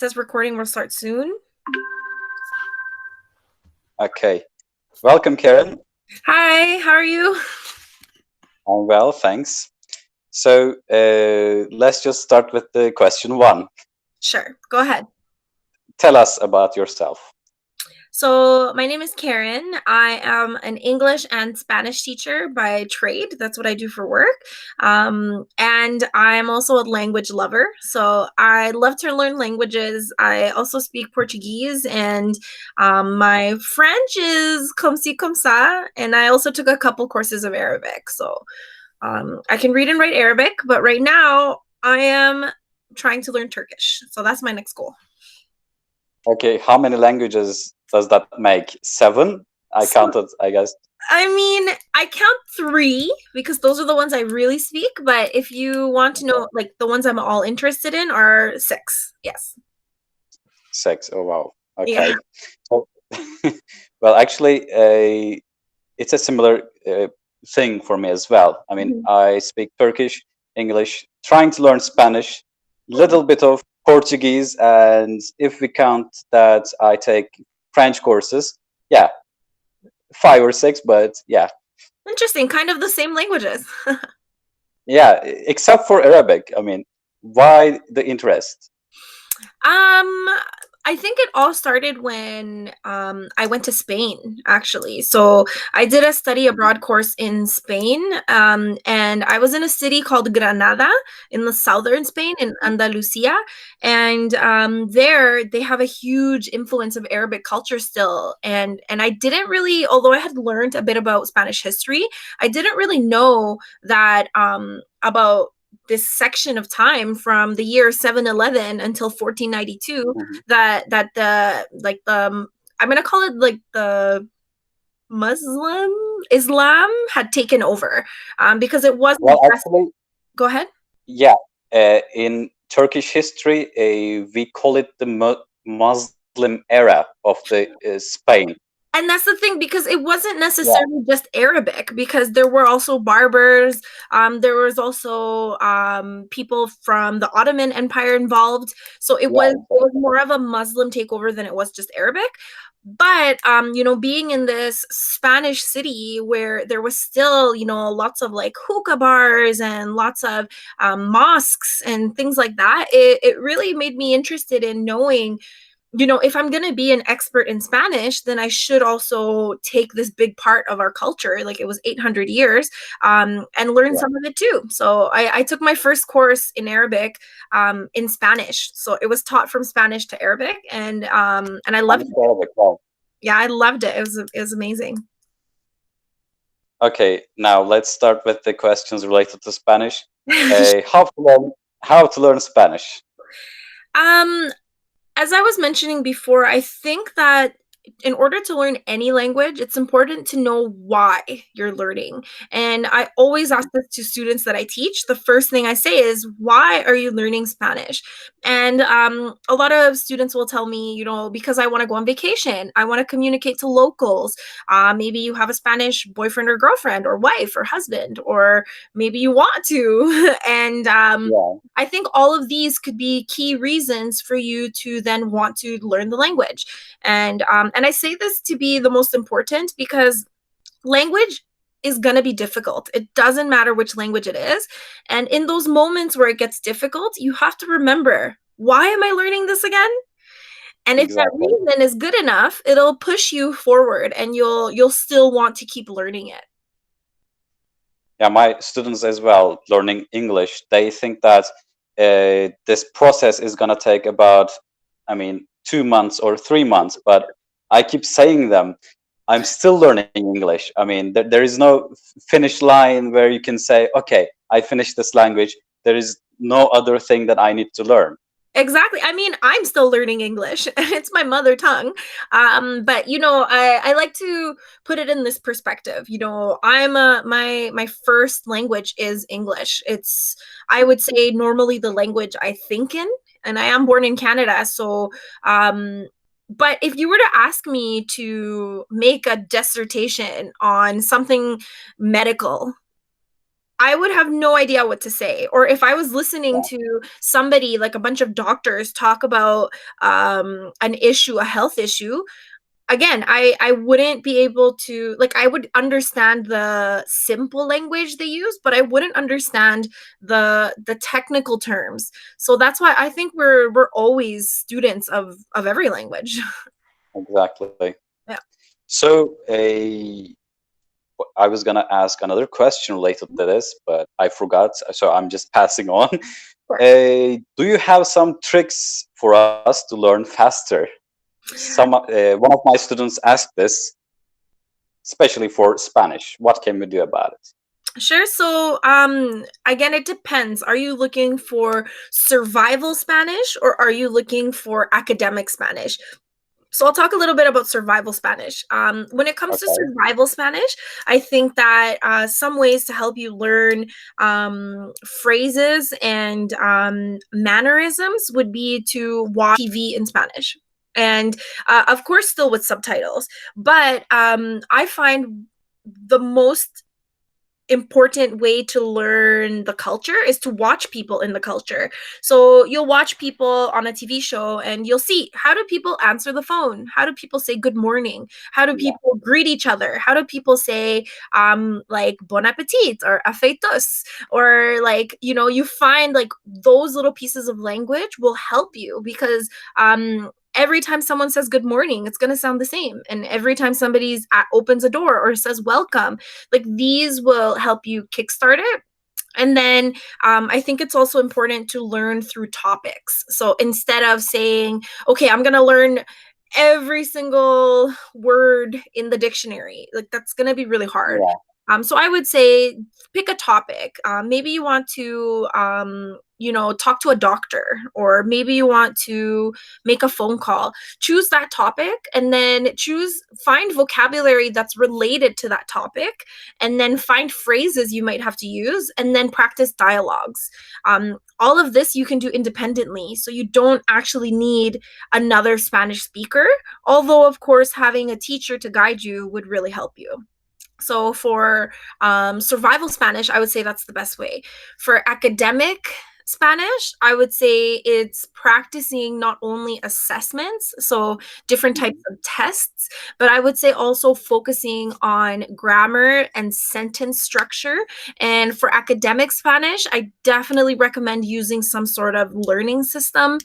Says recording will start soon. Okay. Welcome, Karen. Hi, how are you? I'm well, thanks. So let's just start with the question one. Sure, go ahead. Tell us about yourself. So, my name is Karen. I am an English and Spanish teacher by trade. That's what I do for work. And I'm also a language lover. So, I love to learn languages. I also speak Portuguese, and my French is comme ci, comme ça. And I also took a couple courses of Arabic. So, I can read and write Arabic, but right now I am trying to learn Turkish. So, that's my next goal. Okay, how many languages does that make? 7? I counted, I guess. I mean, I count 3 because those are the ones I really speak. But if you want to know, like the ones I'm all interested in are 6. Yes. 6. Oh, wow. Yeah. Okay. So, well, actually, it's a similar thing for me as well. I mean, I speak Turkish, English, trying to learn Spanish, little bit of Portuguese, and if we count that I take French courses, yeah, 5 or 6, but yeah. Interesting. Kind of the same languages. Yeah, except for Arabic. I mean, why the interest? I think it all started when I went to Spain, actually. So I did a study abroad course in Spain, and I was in a city called Granada in the southern Spain, in Andalusia. And there they have a huge influence of Arabic culture still. And I didn't really, although I had learned a bit about Spanish history, I didn't really know that about this section of time from the year 711 until 1492 that the I'm going to call it like the Muslim Islam had taken over, because it wasn't Well, actually, go ahead. yeah, in Turkish history, we call it the Muslim era of the Spain. And that's the thing, because it wasn't Yeah, necessarily just Arabic, because there were also Barbers. There was also people from the Ottoman Empire involved. So it yeah, was exactly. more of a Muslim takeover than it was just Arabic. But being in this Spanish city where there was still, lots of like hookah bars and lots of mosques and things like that, it really made me interested in knowing, if I'm going to be an expert in Spanish, then I should also take this big part of our culture, like it was 800 years, and learn Yeah. some of it too. So I took my first course in Arabic in Spanish. So it was taught from Spanish to Arabic, and I loved Spanish it. Arabic. Wow. Yeah, I loved it. It was amazing. Okay, now let's start with the questions related to Spanish. How to learn Spanish? um, as I was mentioning before, I think that in order to learn any language, it's important to know why you're learning. And I always ask this to students that I teach. The first thing I say is, why are you learning Spanish? And a lot of students will tell me, because I want to go on vacation, I want to communicate to locals. Maybe you have a Spanish boyfriend or girlfriend or wife or husband, or maybe you want to. And Yeah. I think all of these could be key reasons for you to then want to learn the language. And I say this to be the most important, because language is going to be difficult. It doesn't matter which language it is. And in those moments where it gets difficult, you have to remember, why am I learning this again? And if that Exactly. reason is good enough, it'll push you forward, and you'll still want to keep learning it. Yeah, my students as well learning English, they think that this process is gonna take about, I mean, 2 months or 3 months. But I keep saying them, I'm still learning English. I mean, there is no finish line where you can say, okay, I finished this language. There is no other thing that I need to learn. Exactly. I mean, I'm still learning English. It's my mother tongue. But I like to put it in this perspective. My first language is English. It's, I would say, normally the language I think in, and I am born in Canada. So but if you were to ask me to make a dissertation on something medical, I would have no idea what to say. Or if I was listening Yeah, to somebody, like a bunch of doctors, talk about an issue, a health issue, again, I wouldn't be able to, like, I would understand the simple language they use, but I wouldn't understand the technical terms. So that's why I think we're always students of every language. exactly. Yeah. So, I was gonna ask another question related to this, but I forgot, so I'm just passing on. Sure. Do you have some tricks for us to learn faster? One of my students asked this, especially for Spanish. What can we do about it? Sure. So, again, it depends. Are you looking for survival Spanish or are you looking for academic Spanish? So I'll talk a little bit about survival Spanish. When it comes to Okay. survival Spanish, I think that some ways to help you learn phrases and mannerisms would be to watch TV in Spanish. And of course, still with subtitles. But I find the most important way to learn the culture is to watch people in the culture. So you'll watch people on a TV show and you'll see, how do people answer the phone? How do people say good morning? How do Yeah. people greet each other? How do people say like bon appetit or afeitos? Or like, you find like those little pieces of language will help you because every time someone says good morning, it's going to sound the same. And every time somebody opens a door or says welcome, like these will help you kickstart it. And then I think it's also important to learn through topics. So instead of saying, okay, I'm going to learn every single word in the dictionary, like that's going to be really hard. Yeah. So I would say pick a topic. Maybe you want to, talk to a doctor, or maybe you want to make a phone call. Choose that topic and then find vocabulary that's related to that topic, and then find phrases you might have to use, and then practice dialogues. All of this you can do independently, so you don't actually need another Spanish speaker, although, of course, having a teacher to guide you would really help you. So for survival Spanish, I would say that's the best way. For academic Spanish, I would say it's practicing not only assessments, so different types Mhm. of tests, but I would say also focusing on grammar and sentence structure. And for academic Spanish, I definitely recommend using some sort of learning system.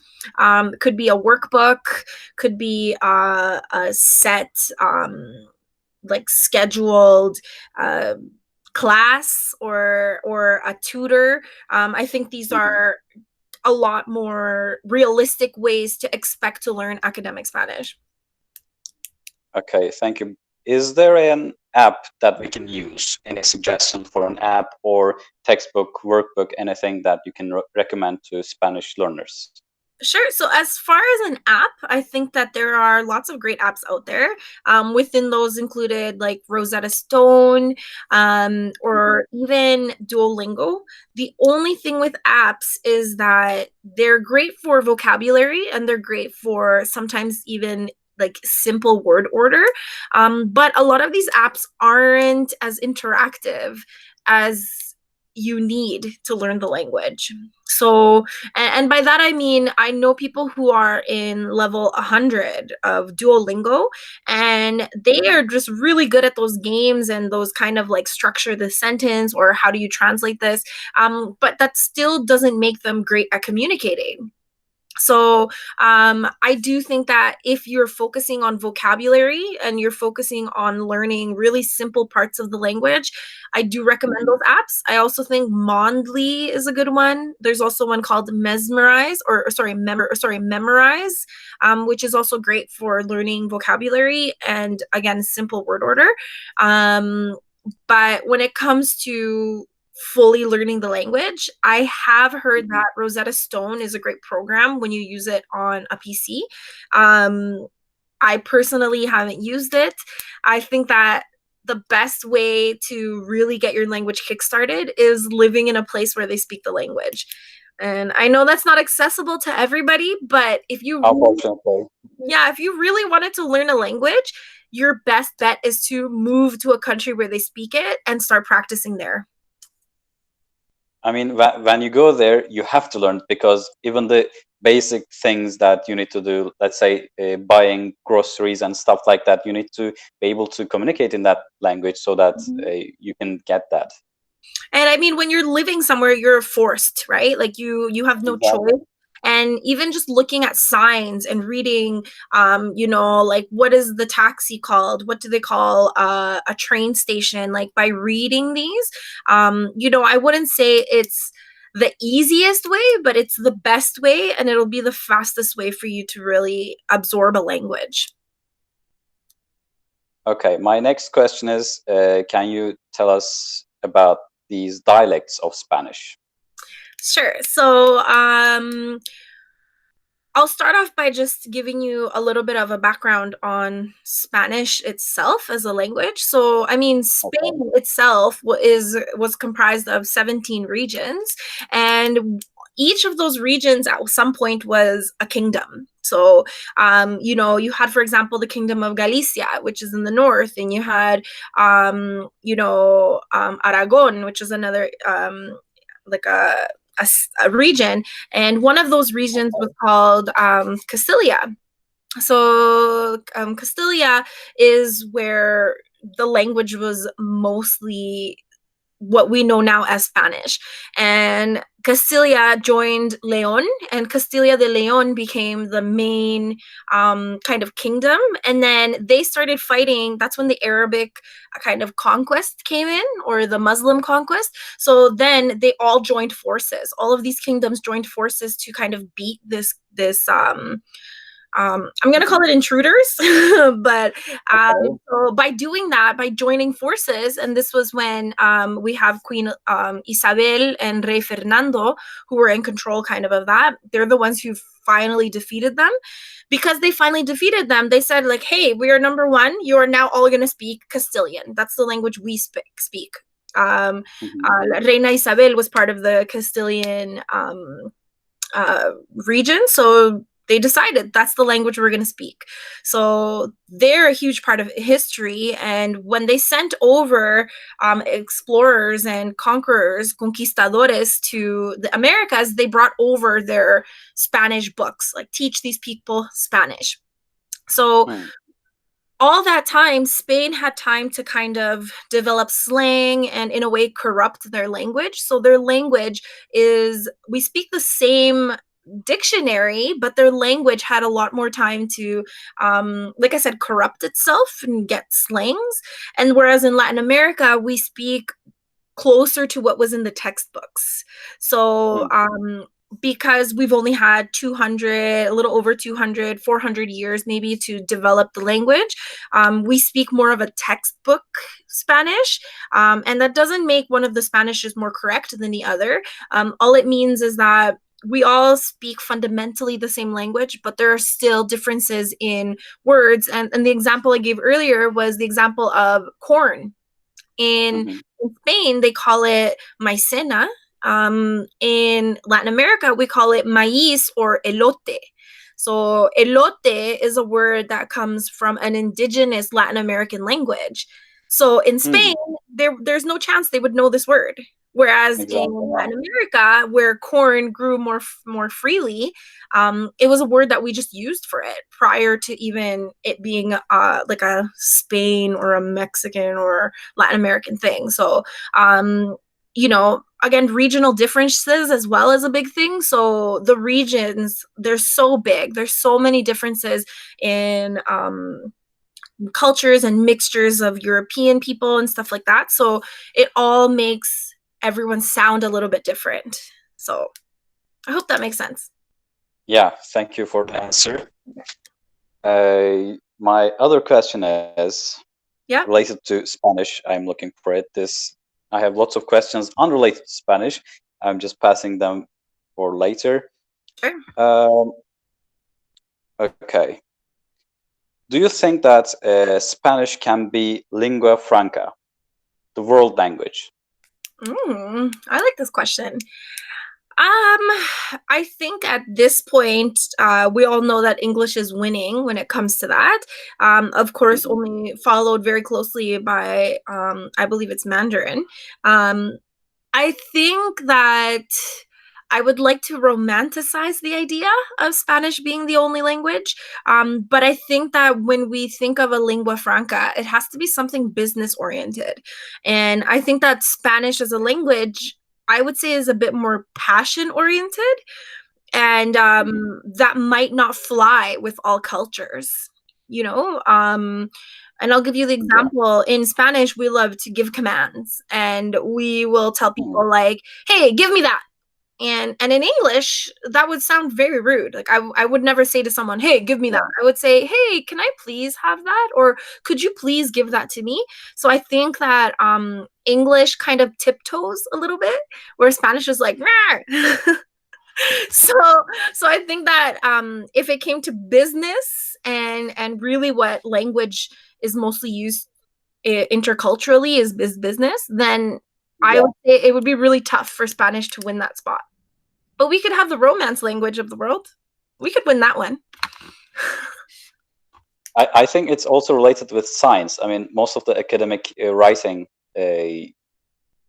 Could be a workbook, could be a set like scheduled uh, class or a tutor. I think these Mhm. are a lot more realistic ways to expect to learn academic Spanish. Okay, thank you. Is there an app that we can use? Any suggestion for an app or textbook, workbook, anything that you can recommend to Spanish learners? Sure. So, as far as an app, I think that there are lots of great apps out there. Within those included like Rosetta Stone, Mhm. or even Duolingo. The only thing with apps is that they're great for vocabulary and they're great for sometimes even like simple word order. But a lot of these apps aren't as interactive as you need to learn the language. So, and by that I mean I know people who are in level 100 of Duolingo, and they Mhm. are just really good at those games and those kind of like structure the sentence or how do you translate this. But that still doesn't make them great at communicating. So I do think that if you're focusing on vocabulary and you're focusing on learning really simple parts of the language, I do recommend Mhm. those apps. I also think Mondly is a good one. There's also one called Mesmerize, or sorry, Memorize, which is also great for learning vocabulary and again simple word order. But when it comes to fully learning the language, I have heard Mhm. that Rosetta Stone is a great program when you use it on a PC. Um, I personally haven't used it. I think that the best way to really get your language kickstarted is living in a place where they speak the language. And I know that's not accessible to everybody, but Unfortunately. if you really wanted to learn a language, your best bet is to move to a country where they speak it and start practicing there. I mean, when you go there, you have to learn, because even the basic things that you need to do, let's say buying groceries and stuff like that, you need to be able to communicate in that language so that you can get that. And I mean, when you're living somewhere, you're forced, right? Like you have no Exactly. choice. And even just looking at signs and reading, like what is the taxi called? What do they call a train station? Like by reading these, I wouldn't say it's the easiest way, but it's the best way, and it'll be the fastest way for you to really absorb a language. Okay, my next question is, can you tell us about these dialects of Spanish? Sure. So, I'll start off by just giving you a little bit of a background on Spanish itself as a language. So, I mean, Okay. Spain itself was comprised of 17 regions, and each of those regions at some point was a kingdom. So, you had, for example, the Kingdom of Galicia, which is in the north, and you had, Aragon, which is another, like a region, and one of those regions was called Castilla. So Castilla is where the language was mostly what we know now as Spanish. And Castilla joined Leon, and Castilla de Leon became the main kind of kingdom. And then they started fighting. That's when the Arabic kind of conquest came in, or the Muslim conquest. So then they all joined forces. All of these kingdoms joined forces to kind of beat this I'm going to call Mhm. it intruders, but Okay. so by doing that, by joining forces, and this was when we have Queen Isabel and Rey Fernando, who were in control kind of that. They're the ones who finally defeated them. Because they finally defeated them, they said, like, hey, we are number one. You are now all going to speak Castilian. That's the language we speak. Um, Mhm. Reina Isabel was part of the Castilian region. So they decided that's the language we're going to speak. So they're a huge part of history. And when they sent over explorers and conquerors, conquistadores, to the Americas, they brought over their Spanish books, like teach these people Spanish. So Mm. all that time, Spain had time to kind of develop slang and, in a way, corrupt their language. So their language is, we speak the same dictionary, but their language had a lot more time to, like I said, corrupt itself and get slangs. And whereas in Latin America, we speak closer to what was in the textbooks. So, Mm. because we've only had 200, a little over 200, 400 years maybe to develop the language, we speak more of a textbook Spanish. And that doesn't make one of the Spanishes more correct than the other. All it means is that we all speak fundamentally the same language, but there are still differences in words. And the example I gave earlier was the example of corn. Mhm. In Spain, they call it maicena. In Latin America, we call it maíz or elote. So, elote is a word that comes from an indigenous Latin American language. So, in Spain, Mm. there's no chance they would know this word. Whereas in Exactly. Yeah. Latin America, where corn grew more freely, it was a word that we just used for it prior to even it being like a Spain or a Mexican or Latin American thing. So, again, regional differences as well as a big thing. So the regions, they're so big. There's so many differences in cultures and mixtures of European people and stuff like that. So it all makes everyone sound a little bit different. So I hope that makes sense. Yeah. Thank you for the answer. My other question is Yeah, related to Spanish. I'm looking for it. I have lots of questions unrelated to Spanish. I'm just passing them for later. sure. Um, okay. Do you think that Spanish can be lingua franca, the world language? I like this question. I think at this point, we all know that English is winning when it comes to that. Of course, Mhm. only followed very closely by, I believe it's Mandarin. Um, I think that I would like to romanticize the idea of Spanish being the only language. But I think that when we think of a lingua franca, it has to be something business oriented. And I think that Spanish as a language, I would say, is a bit more passion oriented. And Mhm. that might not fly with all cultures, you know? And I'll give you the Yeah. example. In Spanish, we love to give commands, and we will tell Mm. people like, "Hey, give me that." And in English, that would sound very rude. Like I would never say to someone, "Hey, give me that." Yeah. I would say, "Hey, can I please have that?" Or "Could you please give that to me?" So I think that English kind of tiptoes a little bit, where Spanish is like, so so I think that if it came to business and really what language is mostly used interculturally is business, then I Yeah. would say it would be really tough for Spanish to win that spot. But we could have the romance language of the world. We could win that one. I think it's also related with science. I mean, most of the academic writing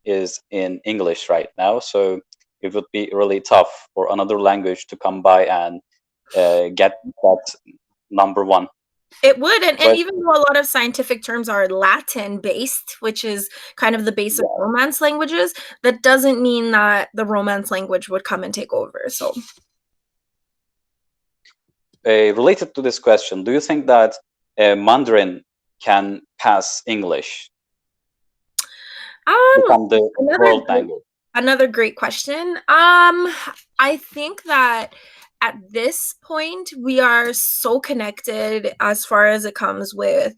is in English right now, so it would be really tough for another language to come by and get that number one. It would, and But even though a lot of scientific terms are Latin based, which is kind of the base of yeah, romance languages, that doesn't mean that the romance language would come and take over. So, related to this question, do you think that Mandarin can pass English, um, become the another world language? another great question. I think that at this point we are so connected as far as it comes with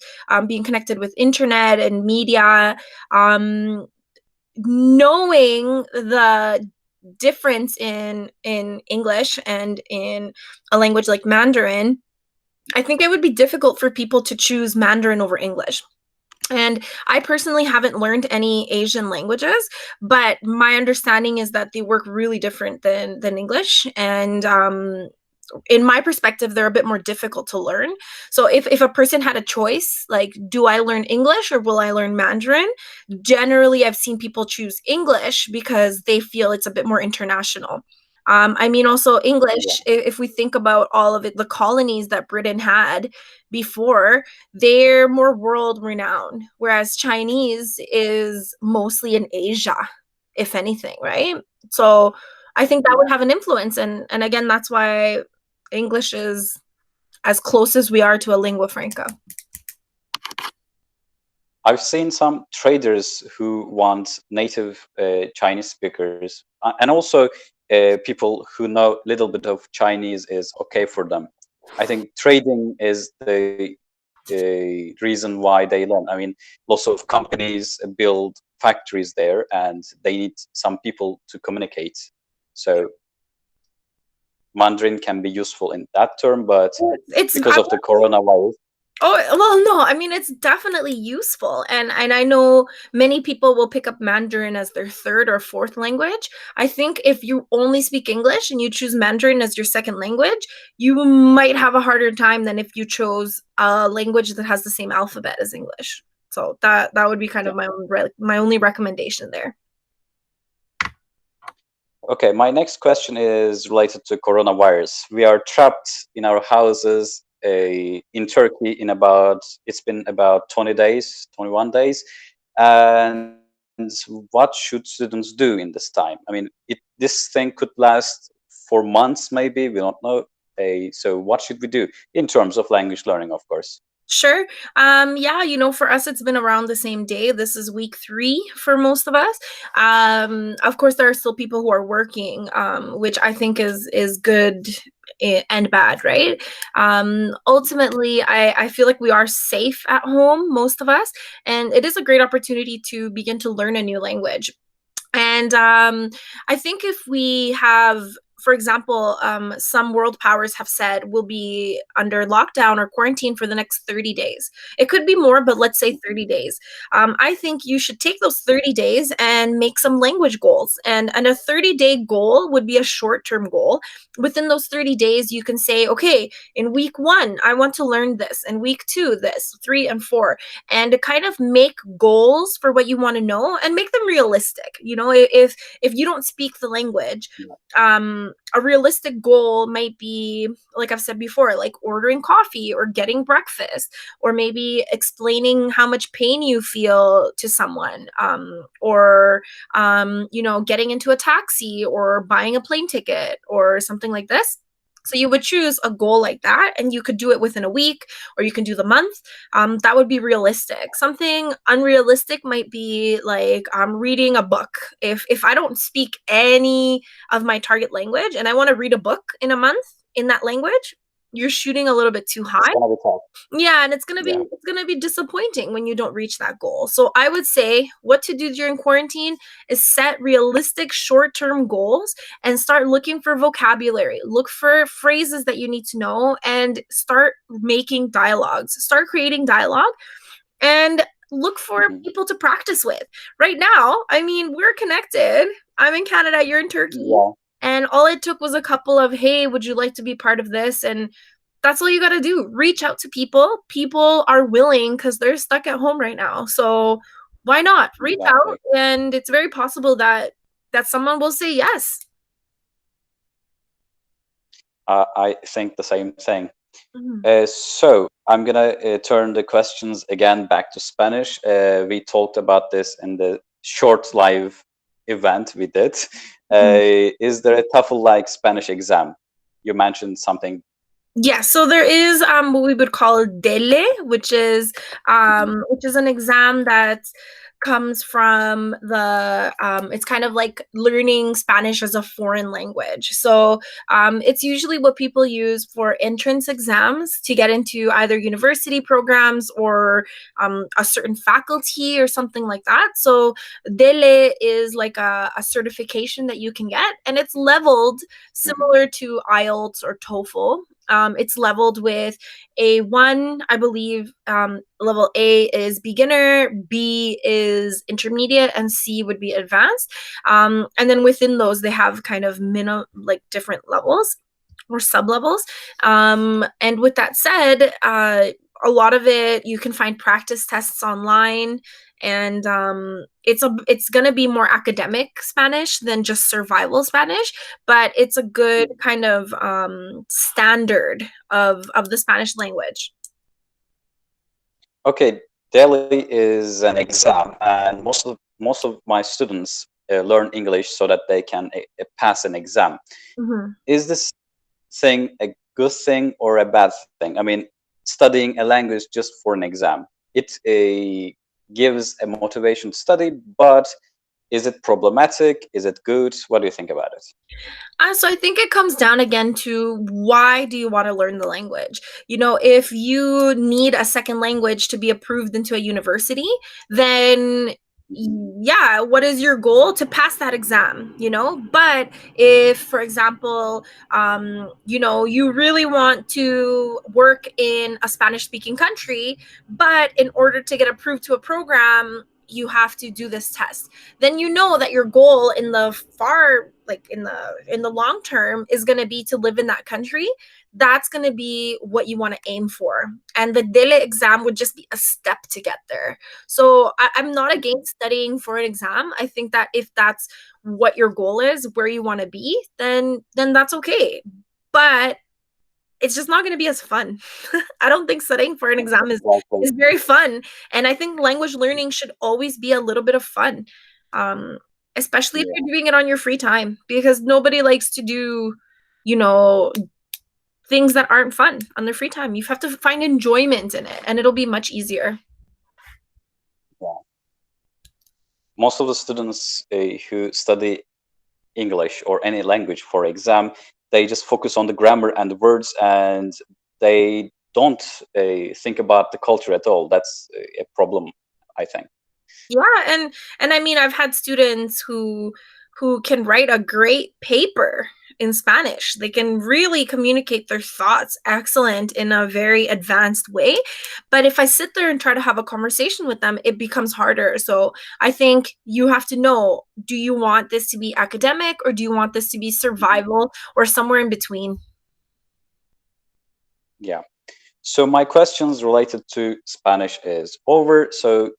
being connected with internet and media. Um, Knowing the difference in English and in a language like Mandarin, I think it would be difficult for people to choose Mandarin over English. And I personally haven't learned any Asian languages, but my understanding is that they work really different than English. And in my perspective, they're a bit more difficult to learn. So if a person had a choice, like, do I learn English or will I learn Mandarin? Generally, I've seen people choose English because they feel it's a bit more international. I mean, also Yeah. English, if we think about all of it, the colonies that Britain had before, they're more world renowned, whereas Chinese is mostly in Asia, if anything, right? So I think that would Yeah. have an influence. And again, that's why English is as close as we are to a lingua franca. I've seen some traders who want native Chinese speakers, and also people who know a little bit of Chinese is okay for them. I think trading is the reason why they learn. I mean, lots of companies build factories there, and they need some people to communicate. So Mandarin can be useful in that term, but It's because of the coronavirus, Oh, well, no, I mean it's definitely useful. And I know many people will pick up Mandarin as their third or fourth language. I think if you only speak English and you choose Mandarin as your second language, you might have a harder time than if you chose a language that has the same alphabet as English. So that would be kind yeah. of my only recommendation there. Okay, my next question is related to coronavirus. We are trapped in our houses in Turkey in it's been about 20 days, 21 days. And what should students do in this time? I mean, this thing could last for months, maybe, we don't know. So what should we do in terms of language learning, of course? Sure. Yeah, for us, it's been around the same day. This is week 3 for most of us. Of course, there are still people who are working, which I think is good and bad, right? Ultimately, I feel like we are safe at home, most of us, and it is a great opportunity to begin to learn a new language. And I think if we have for example, some world powers have said we'll be under lockdown or quarantine for the next 30 days. It could be more, but let's say 30 days. I think you should take those 30 days and make some language goals. And a 30-day goal would be a short-term goal. Within those 30 days, you can say, okay, in week 1, I want to learn this. In week 2, this, 3 and 4. And to kind of make goals for what you want to know and make them realistic. You know, if you don't speak the language, a realistic goal might be, like I've said before, like ordering coffee or getting breakfast, or maybe explaining how much pain you feel to someone, or you know, getting into a taxi or buying a plane ticket or something like this. So you would choose a goal like that, and you could do it within a week, or you can do the month. That would be realistic. Something unrealistic might be like reading a book. If I don't speak any of my target language and I want to read a book in a month in that language, you're shooting a little bit too It's high. gonna be tough. Yeah, and Yeah. it's gonna be disappointing when you don't reach that goal. So I would say what to do during quarantine is set realistic short-term goals and start looking for vocabulary. Look for phrases that you need to know and start making dialogues. Start creating dialogue and look for Mhm. people to practice with. Right now, I mean, we're connected. I'm in Canada, you're in Turkey. Yeah. And all it took was a couple of, hey, would you like to be part of this? And that's all you got to do. Reach out to people. People are willing because they're stuck at home right now. So why not reach out? Exactly. And it's very possible that someone will say yes. I think the same thing. Mhm. So I'm gonna turn the questions again back to Spanish. We talked about this in the short live event we did. Mhm. Is there a TOEFL-like Spanish exam? You mentioned something. Yeah, so there is what we would call DELE, Mhm. which is an exam that comes from the it's kind of like learning Spanish as a foreign language. So it's usually what people use for entrance exams to get into either university programs or a certain faculty or something like that. So DELE is like a certification that you can get, and it's leveled Mhm. similar to IELTS or TOEFL. It's leveled with A1, I believe. Level A is beginner, B is intermediate, and C would be advanced. And then within those, they have kind of like different levels or sub levels. And with that said, a lot of it you can find practice tests online, and it's gonna be more academic Spanish than just survival Spanish, but it's a good kind of standard of the Spanish language. Okay, Delhi is an exam, and most of my students learn English so that they can pass an exam. Mhm. Is this thing a good thing or a bad thing? I mean, studying a language just for an exam, it gives a motivation to study, but is it problematic? Is it good? What do you think about it? So I think it comes down again to why do you want to learn the language? You know, if you need a second language to be approved into a university, then Mhm. yeah, what is your goal? To pass that exam, you know? But if, for example, you know, you really want to work in a Spanish speaking country, but in order to get approved to a program, you have to do this test, then you know that your goal in the far, like in the long term, is going to be to live in that country. That's going to be what you want to aim for, and the DELE exam would just be a step to get there. So I'm not against studying for an exam. I think that if that's what your goal is, where you want to be, then that's okay, but it's just not going to be as fun. I don't think studying for an exam Exactly. is very fun, and I think language learning should always be a little bit of fun, um, especially if Yeah. you're doing it on your free time, because nobody likes to do, you know, things that aren't fun on their free time. You have to find enjoyment in it, and it'll be much easier. Yeah. Most of the students who study English or any language for exam, they just focus on the grammar and the words, and they don't think about the culture at all. That's a problem, I think. Yeah, and I mean, I've had students who can write a great paper in Spanish. They can really communicate their thoughts excellent in a very advanced way. But if I sit there and try to have a conversation with them, it becomes harder. So I think you have to know, do you want this to be academic or do you want this to be survival or somewhere in between? Yeah. So my questions related to Spanish is over. So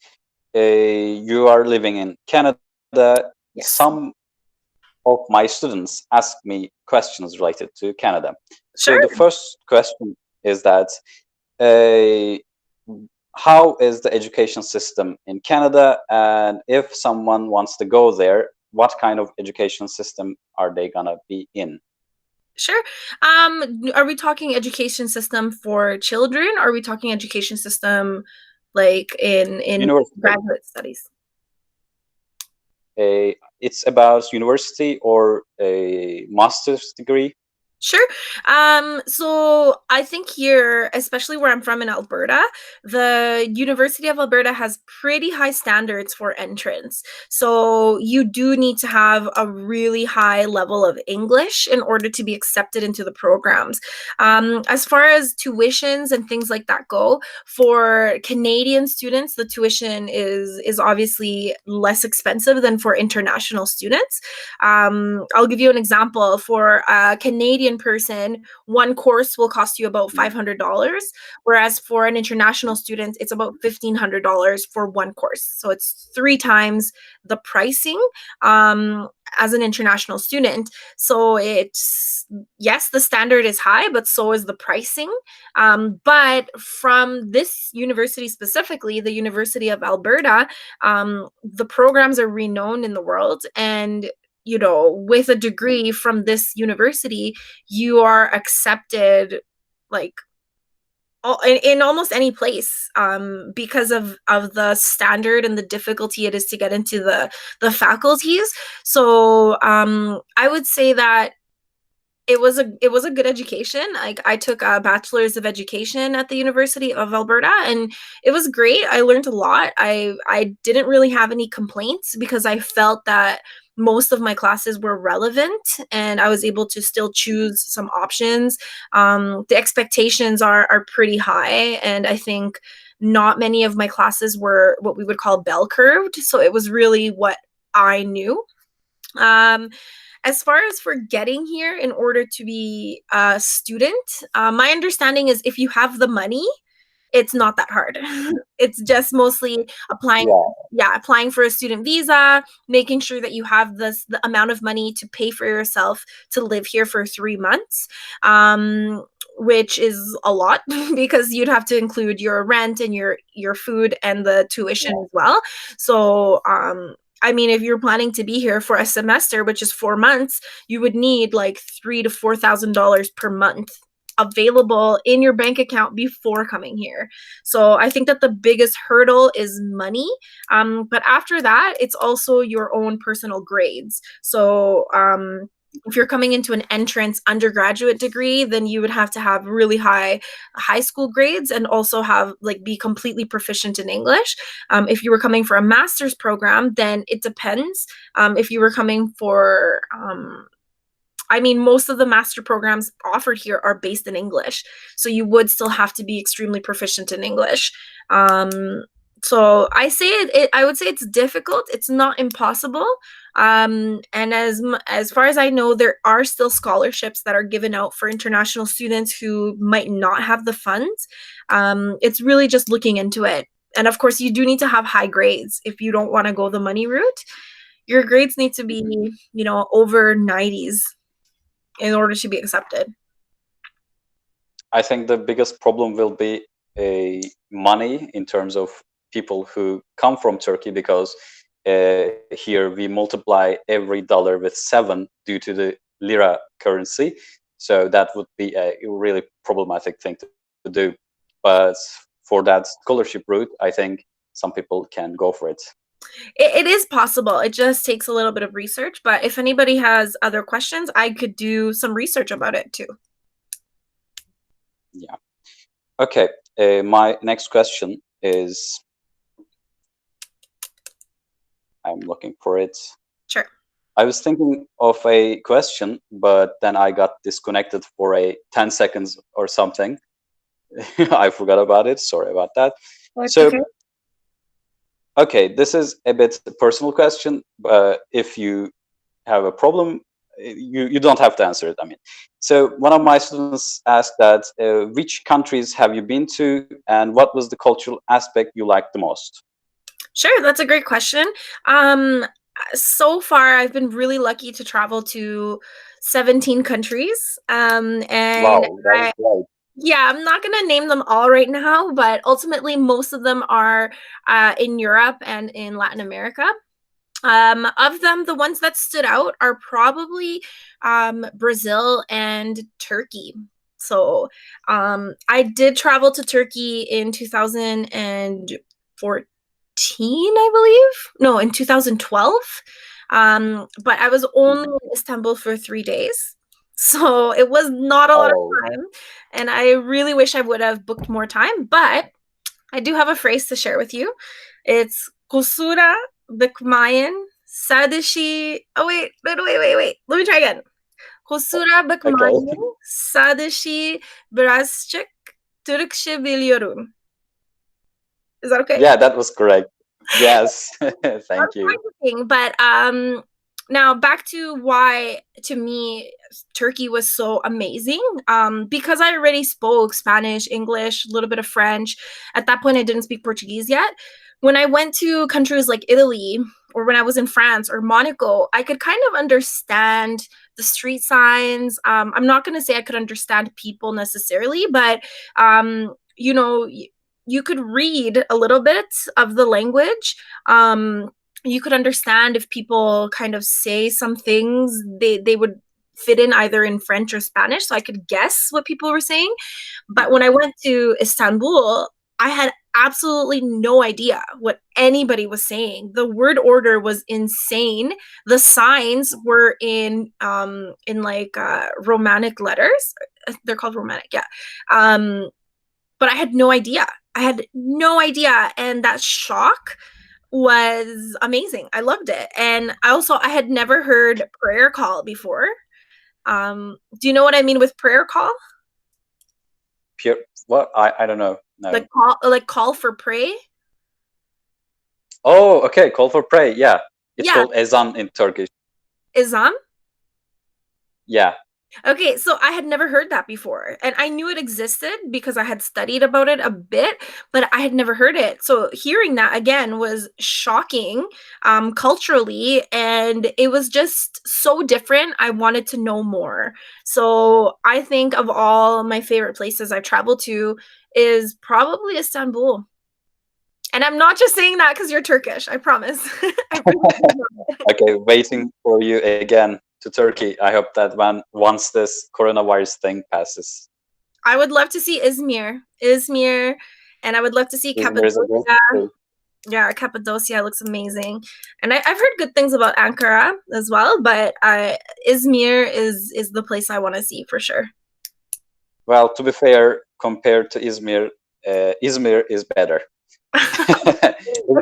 you are living in Canada. Yes. Some of my students ask me questions related to Canada. So Sure. the first question is that uh, how is the education system in Canada? And if someone wants to go there, what kind of education system are they gonna be in? Sure. Are we talking education system for children? Or are we talking education system like in University. graduate studies? It's about university or a master's degree. Sure. So I think here, especially where I'm from in Alberta, the University of Alberta has pretty high standards for entrance. So you do need to have a really high level of English in order to be accepted into the programs. As far as tuitions and things like that go, for Canadian students, the tuition is obviously less expensive than for international students. I'll give you an example. For a Canadian person, one course will cost you about $500, whereas for an international student, it's about $1,500 for one course. So it's three times the pricing as an international student. So it's, yes, the standard is high, but so is the pricing. But from this university specifically, the University of Alberta, the programs are renowned in the world, and with a degree from this university, you are accepted like in almost any place, because of the standard and the difficulty it is to get into the faculties. So I would say that it was a good education. Like, I took a bachelor's of education at the University of Alberta, and it was great. I learned a lot. I didn't really have any complaints because I felt that most of my classes were relevant and I was able to still choose some options. The expectations are pretty high, and I think not many of my classes were what we would call bell curved. So it was really what I knew. Um, as far as for getting here in order to be a student, my understanding is if you have the money, it's not that hard. It's just mostly applying, Yeah, yeah, applying for a student visa, making sure that you have the amount of money to pay for yourself to live here for 3 months. Which is a lot because you'd have to include your rent and your food and the tuition yeah. as well. So I mean, if you're planning to be here for a semester, which is 4 months, you would need like $3,000 to $4,000 per month available in your bank account before coming here. So I think that the biggest hurdle is money. But after that, it's also your own personal grades. So if you're coming into an entrance undergraduate degree, then you would have to have really high school grades and also have like be completely proficient in English. If you were coming for a master's program, then it depends. If you were coming for I mean, most of the master programs offered here are based in English, so you would still have to be extremely proficient in English. So I say I would say it's difficult. It's not impossible. And as far as I know, there are still scholarships that are given out for international students who might not have the funds. It's really just looking into it. And of course, you do need to have high grades if you don't want to go the money route. Your grades need to be, over 90s in order to be accepted. I think the biggest problem will be a money in terms of people who come from Turkey, because here we multiply every dollar with 7 due to the lira currency. So that would be a really problematic thing to do. But for that scholarship route, I think some people can go for it. It is possible. It just takes a little bit of research. But if anybody has other questions, I could do some research about it too. Yeah. Okay. My next question is, I'm looking for it. Sure. I was thinking of a question, but then I got disconnected for a 10 seconds or something. I forgot about it. Sorry about that. Oh, it's okay. So, okay, this is a bit personal question. If you have a problem, you don't have to answer it. I mean, so one of my students asked that which countries have you been to, and what was the cultural aspect you liked the most? Sure, that's a great question. So far, I've been really lucky to travel to 17 countries. And Wow, that was I, great. yeah, I'm not gonna name them all right now, but ultimately, most of them are in Europe and in Latin America. Of them, the ones that stood out are probably Brazil and Turkey. So I did travel to Turkey in 2014, I believe. No, in 2012. But I was only Mhm. in Istanbul for 3 days. So it was not a lot Oh, of time. And I really wish I would have booked more time, but I do have a phrase to share with you. It's kusura bakmayan sadashi. Oh wait. Let me try again. Kusura okay. bakmayan sadashi birazcık Türkçe biliyorum. Is that okay? Yeah, that was correct. Yes, I'm thank you. practicing, but now back to why to me Turkey was so amazing. Because I already spoke Spanish, English, a little bit of French. At that point I didn't speak Portuguese yet. When I went to countries like Italy or when I was in France or Monaco, I could kind of understand the street signs. I'm not going to say I could understand people necessarily, but you know, you could read a little bit of the language. You could understand if people kind of say some things, they would fit in either in French or Spanish, so I could guess what people were saying. But when I went to Istanbul, I had absolutely no idea what anybody was saying. The word order was insane. The signs were in like romantic letters. They're called romantic, yeah. But I had no idea. I had no idea, and that shock was amazing. I loved it. And I had never heard prayer call before. Do you know what I mean with prayer call? Pure, what? I don't know. No. Like call for pray? Oh, okay. Call for pray. Yeah, it's Yeah, called ezan in Turkish. Islam. Yeah. Okay, so I had never heard that before. And I knew it existed because I had studied about it a bit, but I had never heard it. So hearing that again was shocking culturally, and it was just so different. I wanted to know more. So I think of all my favorite places I've traveled to is probably Istanbul. And I'm not just saying that because you're Turkish, I promise. I really do love it. Okay, waiting for you again to Turkey. I hope that once this coronavirus thing passes, I would love to see Izmir, and I would love to see there is a great Cappadocia. city. Yeah, Cappadocia looks amazing, and I've heard good things about Ankara as well. But Izmir is the place I want to see for sure. Well, to be fair, compared to Izmir, Izmir is better. Okay,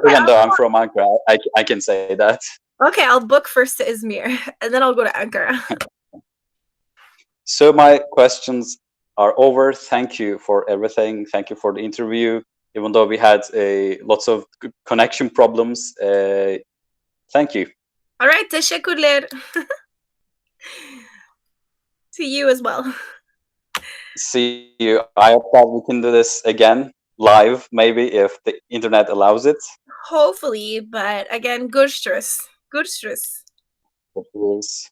Even though I'm from Ankara, I can say that. okay, I'll book first to Izmir, and then I'll go to Ankara. So my questions are over. Thank you for everything. Thank you for the interview. Even though we had lots of connection problems, thank you. All right, teşekkürler to you as well. See you. I hope that we can do this again live, maybe if the internet allows it. Hopefully, but again, görüşürüz. Görüşürüz. Of course.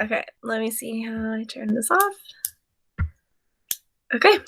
Okay, let me see how I turn this off. Okay.